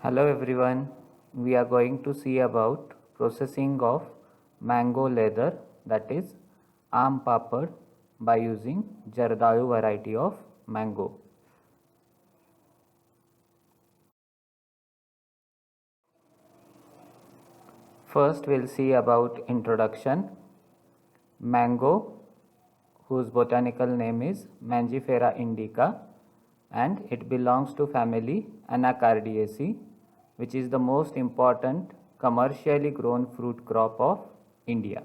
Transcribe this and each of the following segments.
Hello everyone, we are going to see about processing of mango leather, that is aam papad, by using Jardayu variety of mango. First we'll see about introduction. Mango, whose botanical name is Mangifera indica, and it belongs to family Anacardiaceae, which is the most important commercially grown fruit crop of India.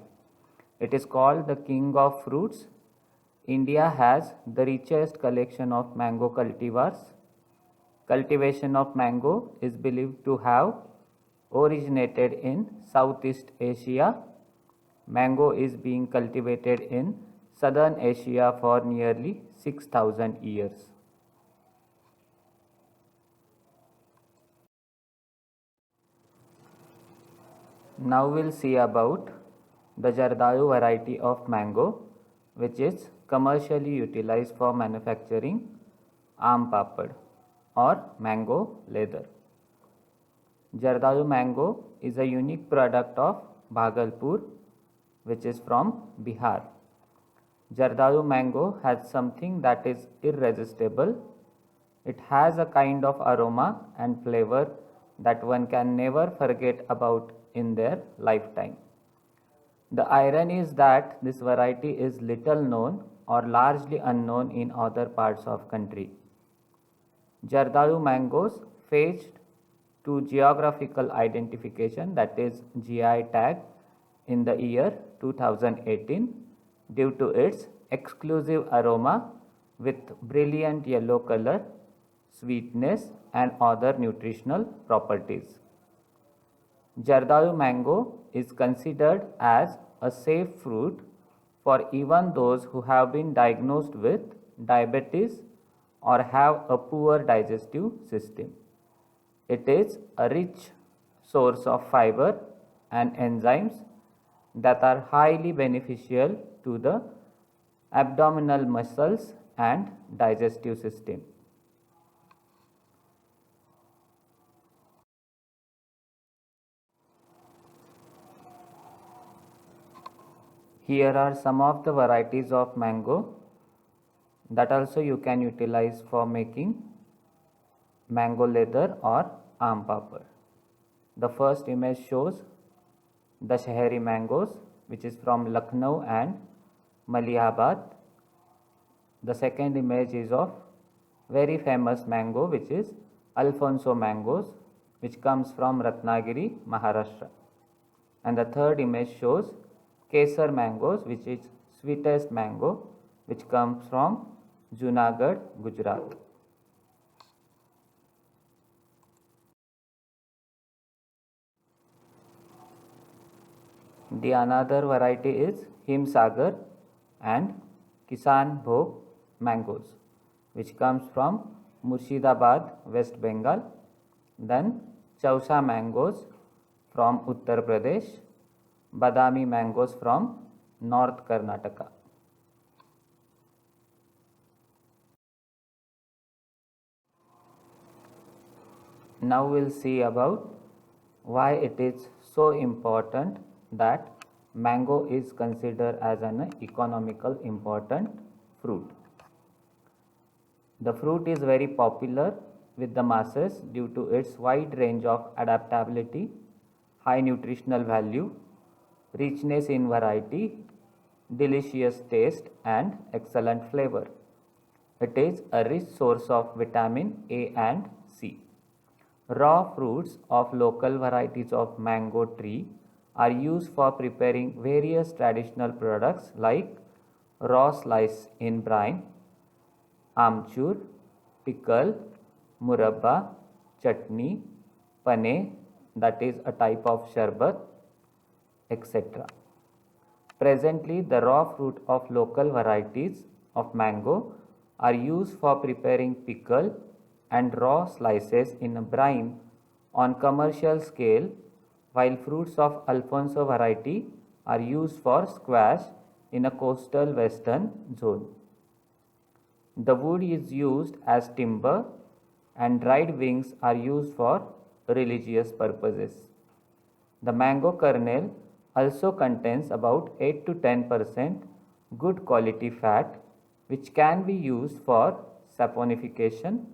It is called the king of fruits. India has the richest collection of mango cultivars. Cultivation of mango is believed to have originated in Southeast Asia. Mango is being cultivated in Southern Asia for nearly 6,000 years. Now we'll see about the Jardayu variety of mango, which is commercially utilized for manufacturing aam papad or mango leather. Jardayu mango is a unique product of Bhagalpur, which is from Bihar. Jardayu mango has something that is irresistible. It has a kind of aroma and flavor that one can never forget about in their lifetime. The irony is that this variety is little known or largely unknown in other parts of country. Jardayu mangoes fetched to geographical identification, that is GI tag, in the year 2018 due to its exclusive aroma with brilliant yellow color, sweetness and other nutritional properties. Jardayu mango is considered as a safe fruit for even those who have been diagnosed with diabetes or have a poor digestive system. It is a rich source of fiber and enzymes that are highly beneficial to the abdominal muscles and digestive system. Here are some of the varieties of mango that also you can utilize for making mango leather or aam papad. The first image shows the Shaheri mangoes, which is from Lucknow and Malihabad. The second image is of very famous mango, which is Alfonso mangoes, which comes from Ratnagiri, Maharashtra. And the third image shows Kesar mangoes, which is sweetest mango, which comes from Junagadh, Gujarat. The another variety is Himsagar and Kisan Bhog mangoes, which comes from Murshidabad, West Bengal. Then Chausa mangoes from Uttar Pradesh, Badami mangoes from North Karnataka. Now we'll see about why it is so important that mango is considered as an economical important fruit. The fruit is very popular with the masses due to its wide range of adaptability, high nutritional value, richness in variety, delicious taste and excellent flavor. It is a rich source of vitamin A and C. Raw fruits of local varieties of mango tree are used for preparing various traditional products like raw slice in brine, amchur, pickle, murabba, chutney, pane, that is a type of sharbat, etc. Presently, the raw fruit of local varieties of mango are used for preparing pickle and raw slices in a brine on commercial scale, while fruits of Alfonso variety are used for squash in a coastal western zone. The wood is used as timber and dried wings are used for religious purposes. The mango kernel also contains about 8 to 10% good quality fat which can be used for saponification.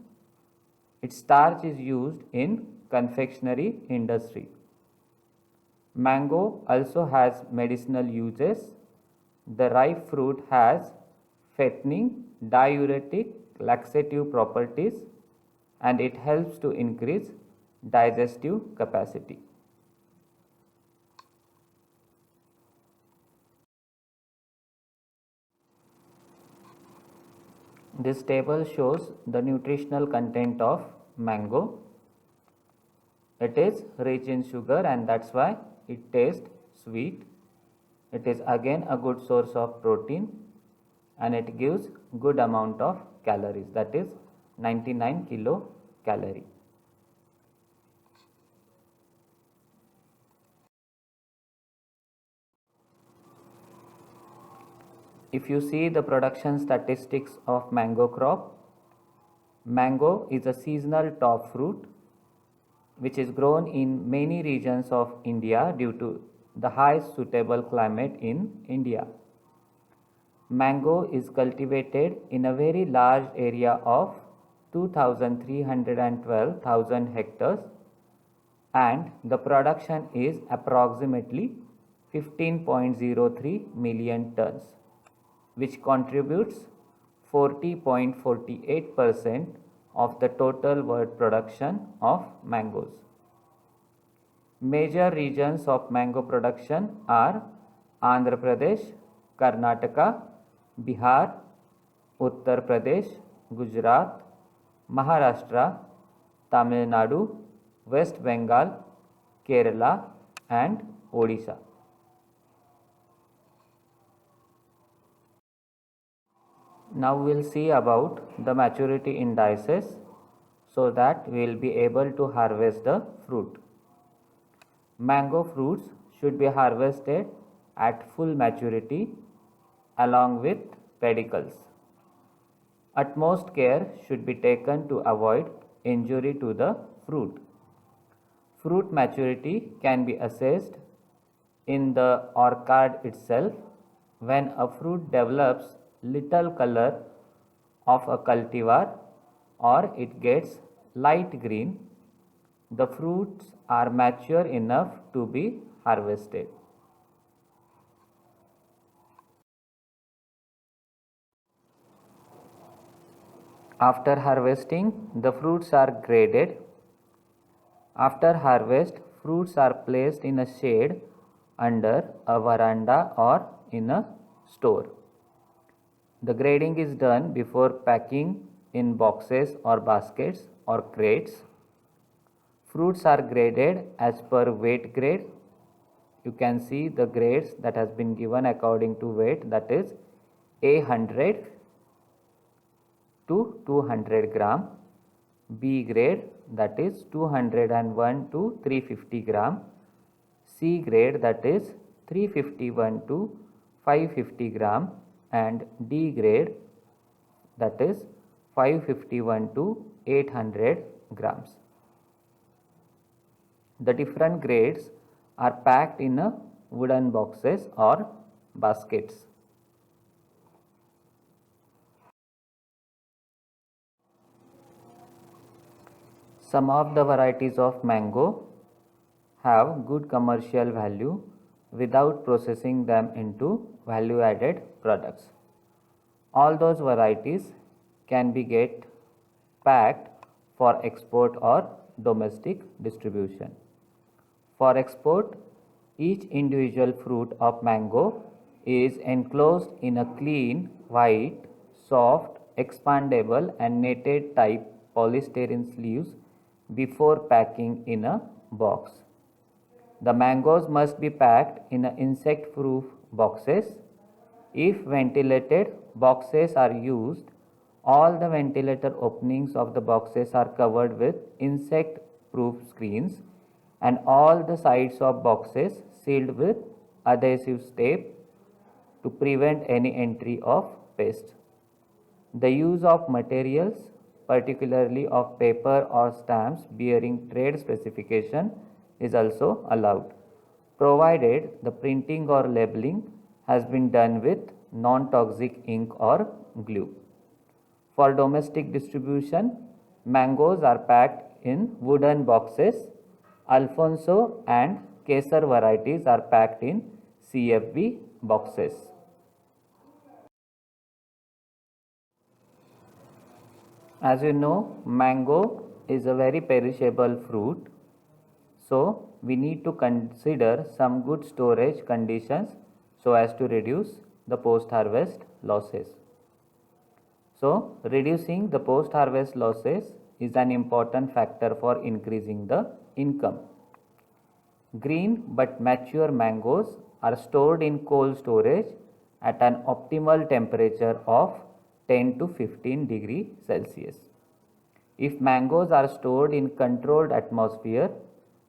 Its starch is used in confectionery industry. Mango also has medicinal uses. The ripe fruit has fattening, diuretic, laxative properties and it helps to increase digestive capacity. This table shows the nutritional content of mango. It is rich in sugar and that's why it tastes sweet. It is again a good source of protein and it gives good amount of calories, that is 99 kilocalorie. If you see the production statistics of mango crop, mango is a seasonal top fruit which is grown in many regions of India due to the high suitable climate in India. Mango is cultivated in a very large area of 2,312,000 hectares and the production is approximately 15.03 million tons, which contributes 40.48% of the total world production of mangoes. Major regions of mango production are Andhra Pradesh, Karnataka, Bihar, Uttar Pradesh, Gujarat, Maharashtra, Tamil Nadu, West Bengal, Kerala and Odisha. Now we will see about the maturity indices so that we will be able to harvest the fruit. Mango fruits should be harvested at full maturity along with pedicles. Utmost care should be taken to avoid injury to the fruit. Fruit maturity can be assessed in the orchard itself. When a fruit develops little color of a cultivar or it gets light green, the fruits are mature enough to be harvested. After harvesting, the fruits are graded. After harvest, fruits are placed in a shade under a veranda or in a store. The grading is done before packing in boxes or baskets or crates. Fruits are graded as per weight grade. You can see the grades that has been given according to weight, that is A100 to 200 gram, B grade that is 201 to 350 gram, C grade that is 351 to 550 gram and D grade that is 551 to 800 grams. The different grades are packed in a wooden boxes or baskets. Some of the varieties of mango have good commercial value without processing them into value added products. All those varieties can be get packed for export or domestic distribution. For export, each individual fruit of mango is enclosed in a clean, white, soft, expandable and netted type polystyrene sleeves before packing in a box. The mangoes must be packed in insect proof boxes. If ventilated boxes are used, all the ventilator openings of the boxes are covered with insect proof screens and all the sides of boxes sealed with adhesive tape to prevent any entry of pests. The use of materials particularly of paper or stamps bearing trade specification, is also allowed, provided the printing or labeling has been done with non-toxic ink or glue. For domestic distribution, mangoes are packed in wooden boxes. Alfonso and Kesar varieties are packed in CFB boxes. As you know, mango is a very perishable fruit. So, we need to consider some good storage conditions so as to reduce the post-harvest losses. So, reducing the post-harvest losses is an important factor for increasing the income. Green but mature mangoes are stored in cold storage at an optimal temperature of 10 to 15 degree Celsius. If mangoes are stored in controlled atmosphere,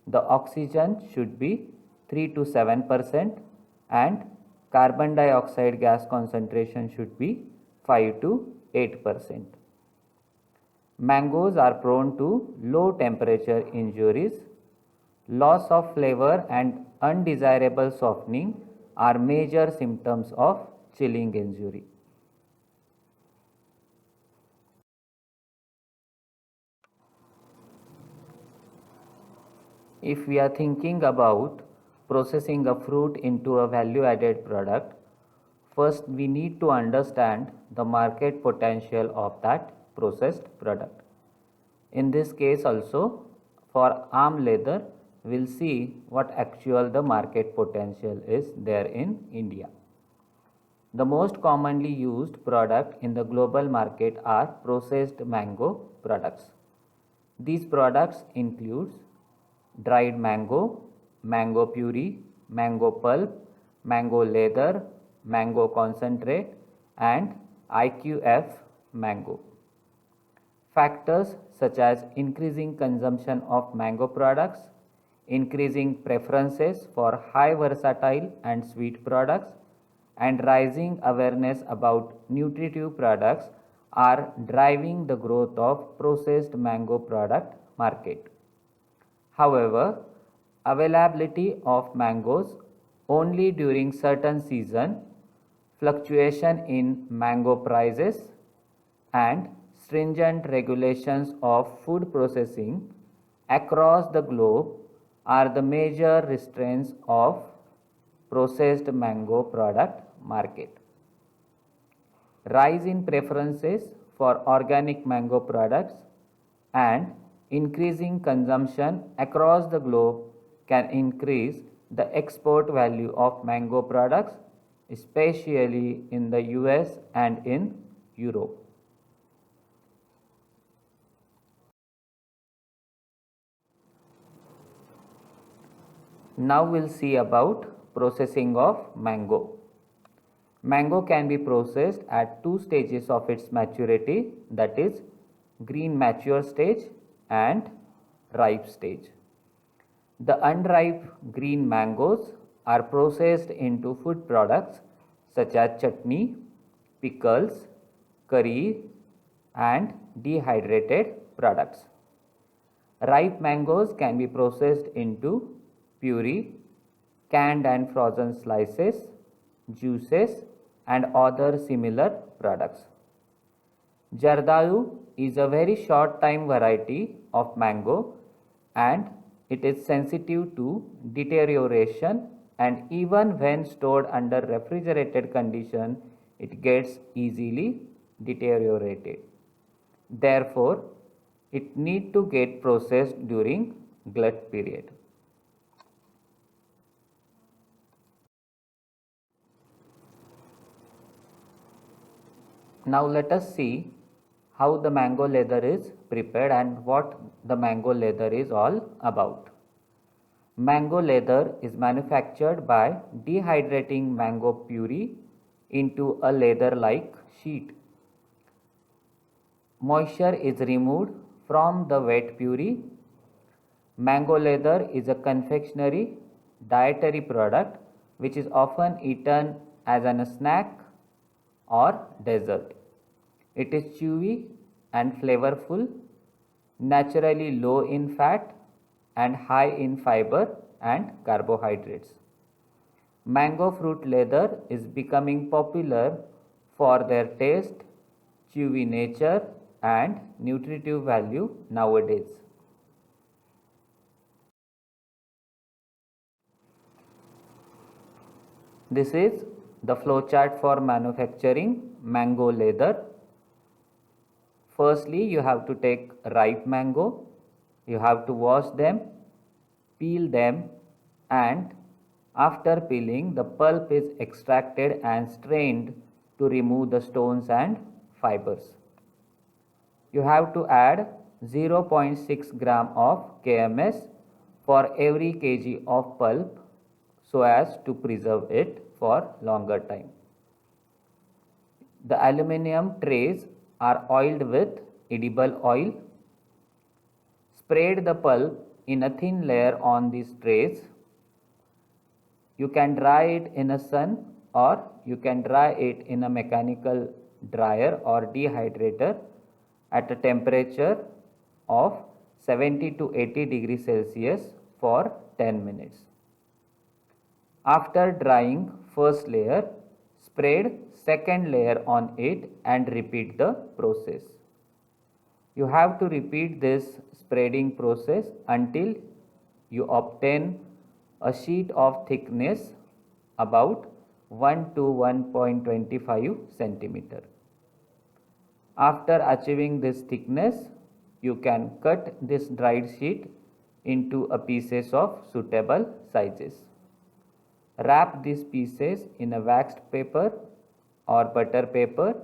the oxygen should be 3 to 7% and carbon dioxide gas concentration should be 5 to 8%. Mangoes are prone to low temperature injuries. Loss of flavor and undesirable softening are major symptoms of chilling injury. If we are thinking about processing a fruit into a value added product, first we need to understand the market potential of that processed product. In this case also, for arm leather, we'll see what actual the market potential is there in India. The most commonly used product in the global market are processed mango products. These products includes dried mango, mango puree, mango pulp, mango leather, mango concentrate and IQF mango. Factors such as increasing consumption of mango products, increasing preferences for high versatile and sweet products, and rising awareness about nutritive products are driving the growth of processed mango product market. However, availability of mangoes only during certain season, fluctuation in mango prices and stringent regulations of food processing across the globe are the major restraints of processed mango product market. Rise in preferences for organic mango products and increasing consumption across the globe can increase the export value of mango products, especially in the US and in Europe. Now we'll see about processing of mango. Mango can be processed at two stages of its maturity, that is green mature stage and ripe stage. The unripe green mangoes are processed into food products such as chutney, pickles, curry and dehydrated products. Ripe mangoes can be processed into puree, canned and frozen slices, juices and other similar products. Jardayu is a very short time variety of mango and it is sensitive to deterioration, and even when stored under refrigerated condition it gets easily deteriorated. Therefore, it need to get processed during glut period. Now let us see how the mango leather is prepared and what the mango leather is all about. Mango leather is manufactured by dehydrating mango puree into a leather-like sheet. Moisture is removed from the wet puree. Mango leather is a confectionery dietary product which is often eaten as a snack or dessert. It is chewy and flavorful, naturally low in fat and high in fiber and carbohydrates. Mango fruit leather is becoming popular for their taste, chewy nature, and nutritive value nowadays. This is the flowchart for manufacturing mango leather. Firstly, you have to take ripe mango, you have to wash them, peel them, and after peeling, the pulp is extracted and strained to remove the stones and fibers. You have to add 0.6 gram of KMS for every kg of pulp so as to preserve it for longer time. The aluminum trays are oiled with edible oil. Spread the pulp in a thin layer on these trays. You can dry it in a sun or you can dry it in a mechanical dryer or dehydrator at a temperature of 70 to 80 degrees Celsius for 10 minutes. After drying first layer, spread second layer on it and repeat the process. You have to repeat this spreading process until you obtain a sheet of thickness about 1 to 1.25 centimeter. After achieving this thickness, you can cut this dried sheet into a pieces of suitable sizes. Wrap these pieces in a waxed paper or butter paper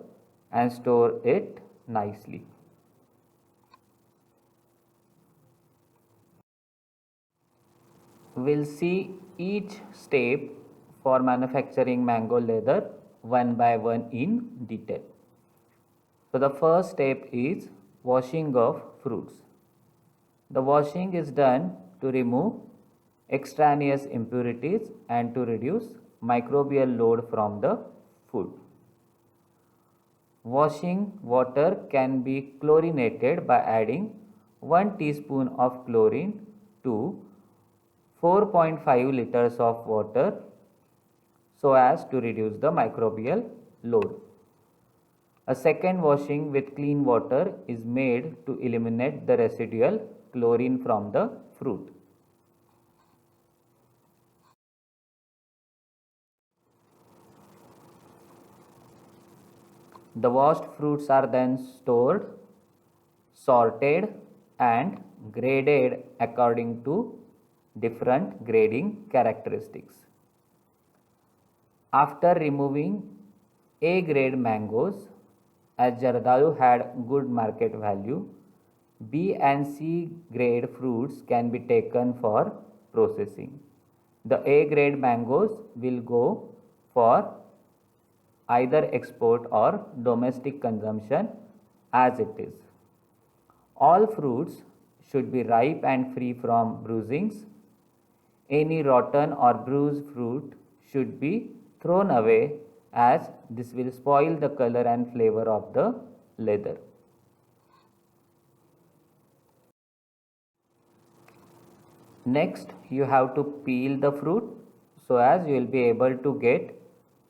and store it nicely. We'll see each step for manufacturing mango leather one by one in detail. So the first step is washing of fruits. The washing is done to remove extraneous impurities and to reduce microbial load from the food. Washing water can be chlorinated by adding 1 teaspoon of chlorine to 4.5 liters of water so as to reduce the microbial load. A second washing with clean water is made to eliminate the residual chlorine from the fruit. The washed fruits are then stored, sorted and graded according to different grading characteristics. After removing A grade mangoes, as Jardаю had good market value, B and C grade fruits can be taken for processing. The A grade mangoes will go for either export or domestic consumption as it is. All fruits should be ripe and free from bruisings. Any rotten or bruised fruit should be thrown away as this will spoil the color and flavor of the leather. Next, you have to peel the fruit so as you will be able to get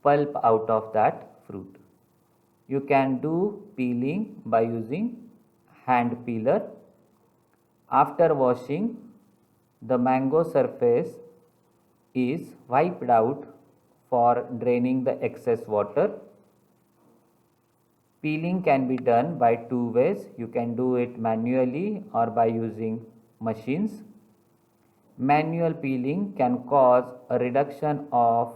pulp out of that fruit. You can do peeling by using hand peeler. After washing, the mango surface is wiped out for draining the excess water. Peeling can be done by two ways. You can do it manually or by using machines. Manual peeling can cause a reduction of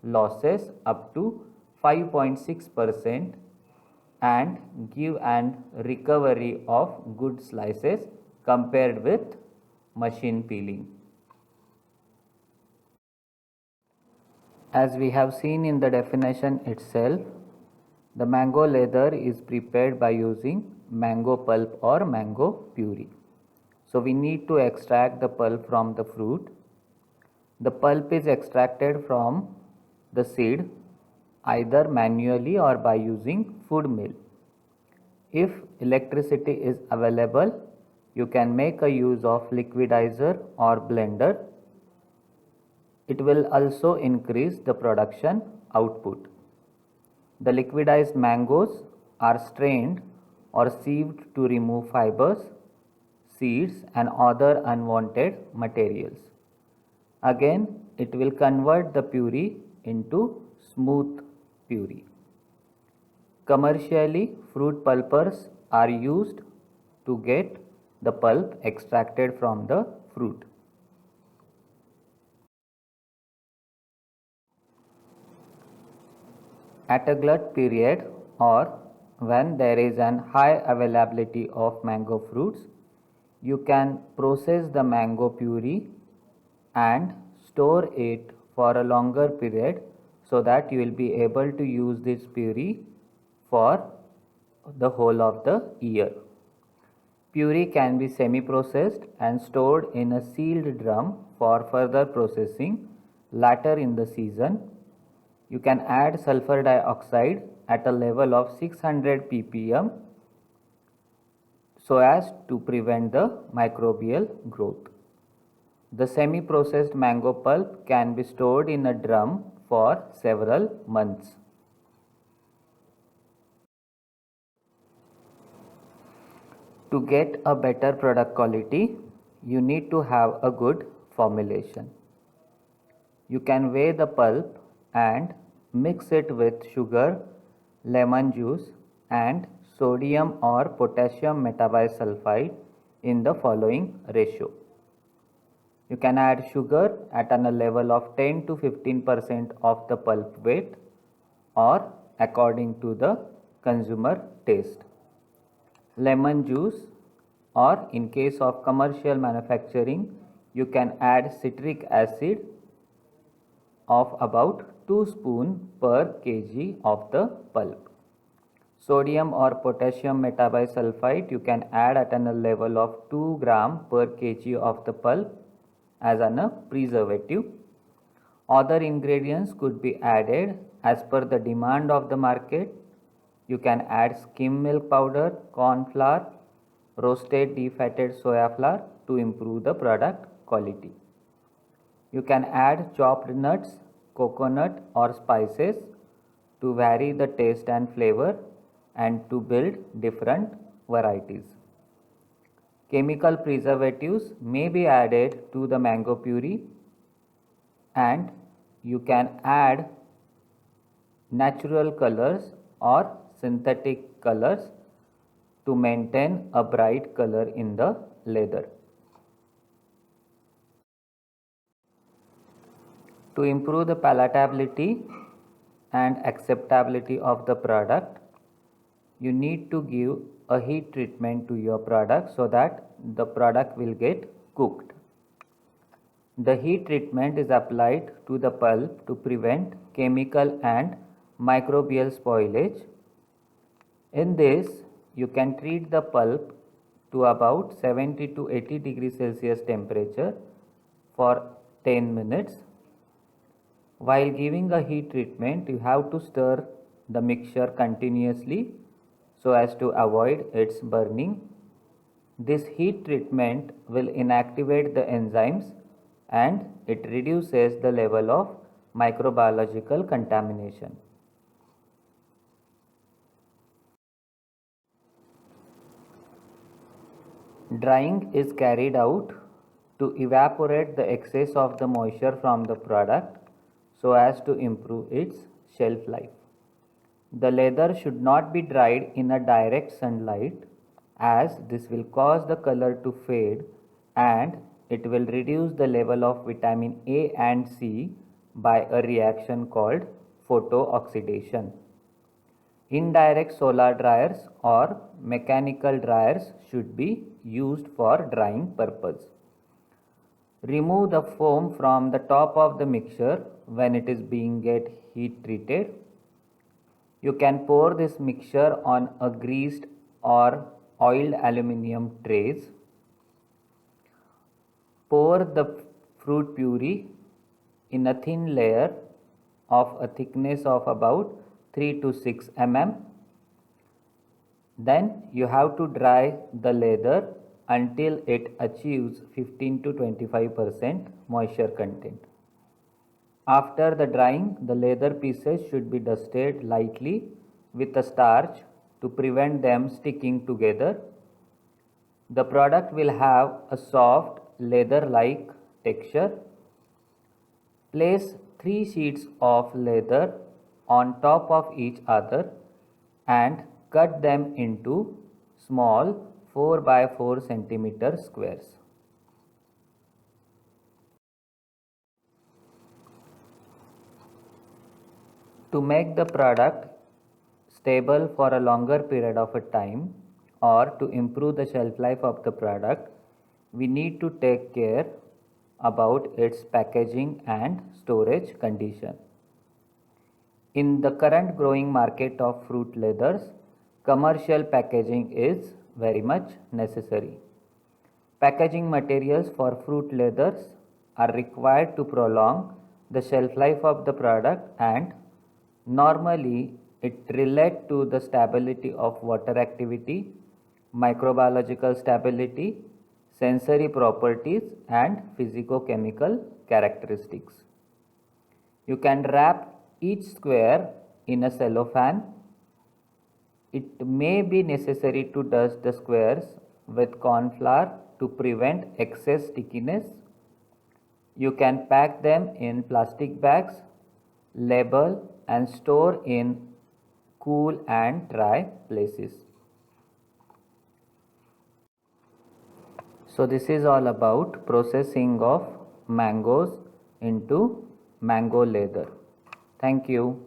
losses up to 5.6% and give an recovery of good slices compared with machine peeling. As we have seen in the definition itself, the mango leather is prepared by using mango pulp or mango puree. So we need to extract the pulp from the fruit. The pulp is extracted from the seed either manually or by using food mill. If electricity is available, you can make a use of liquidizer or blender. It will also increase the production output. The liquidized mangoes are strained or sieved to remove fibers, seeds and other unwanted materials. Again, it will convert the puree into smooth puree. Commercially, fruit pulpers are used to get the pulp extracted from the fruit. At a glut period or when there is an high availability of mango fruits, you can process the mango puree and store it for a longer period so that you will be able to use this puree for the whole of the year. Puree can be semi-processed and stored in a sealed drum for further processing later in the season. You can add sulfur dioxide at a level of 600 ppm so as to prevent the microbial growth. The semi-processed mango pulp can be stored in a drum for several months. To get a better product quality, you need to have a good formulation. You can weigh the pulp and mix it with sugar, lemon juice and sodium or potassium metabisulfite in the following ratio. You can add sugar at a level of 10 to 15% of the pulp weight or according to the consumer taste. Lemon juice, or in case of commercial manufacturing, you can add citric acid of about 2 spoons per kg of the pulp. Sodium or potassium metabisulfite you can add at a level of 2 gram per kg of the pulp as a preservative. Other ingredients could be added as per the demand of the market. You can add skim milk powder, corn flour, roasted defatted soya flour to improve the product quality. You can add chopped nuts, coconut or spices to vary the taste and flavor and to build different varieties. Chemical preservatives may be added to the mango puree, and you can add natural colors or synthetic colors to maintain a bright color in the leather. To improve the palatability and acceptability of the product, you need to give a heat treatment to your product so that the product will get cooked. The heat treatment is applied to the pulp to prevent chemical and microbial spoilage. In this, you can treat the pulp to about 70 to 80 degrees Celsius temperature for 10 minutes. While giving a heat treatment, you have to stir the mixture continuously so as to avoid its burning. This heat treatment will inactivate the enzymes and it reduces the level of microbiological contamination. Drying is carried out to evaporate the excess of the moisture from the product so as to improve its shelf life. The leather should not be dried in a direct sunlight as this will cause the color to fade and it will reduce the level of vitamin A and C by a reaction called photooxidation. Indirect solar dryers or mechanical dryers should be used for drying purpose. Remove the foam from the top of the mixture when it is being heat treated. You can pour this mixture on a greased or oiled aluminum trays. Pour the fruit puree in a thin layer of a thickness of about 3 to 6 mm. Then you have to dry the leather until it achieves 15 to 25% moisture content. After the drying, the leather pieces should be dusted lightly with a starch to prevent them sticking together. The product will have a soft leather-like texture. Place 3 sheets of leather on top of each other and cut them into small 4 by 4 centimeter squares. To make the product stable for a longer period of a time or to improve the shelf life of the product, we need to take care about its packaging and storage condition. In the current growing market of fruit leathers, commercial packaging is very much necessary. Packaging materials for fruit leathers are required to prolong the shelf life of the product, and normally it relates to the stability of water activity, microbiological stability, sensory properties and physicochemical characteristics. You can wrap each square in a cellophane. It may be necessary to dust the squares with corn flour to prevent excess stickiness. You can pack them in plastic bags, label and store in cool and dry places. So this is all about processing of mangoes into mango leather. Thank you.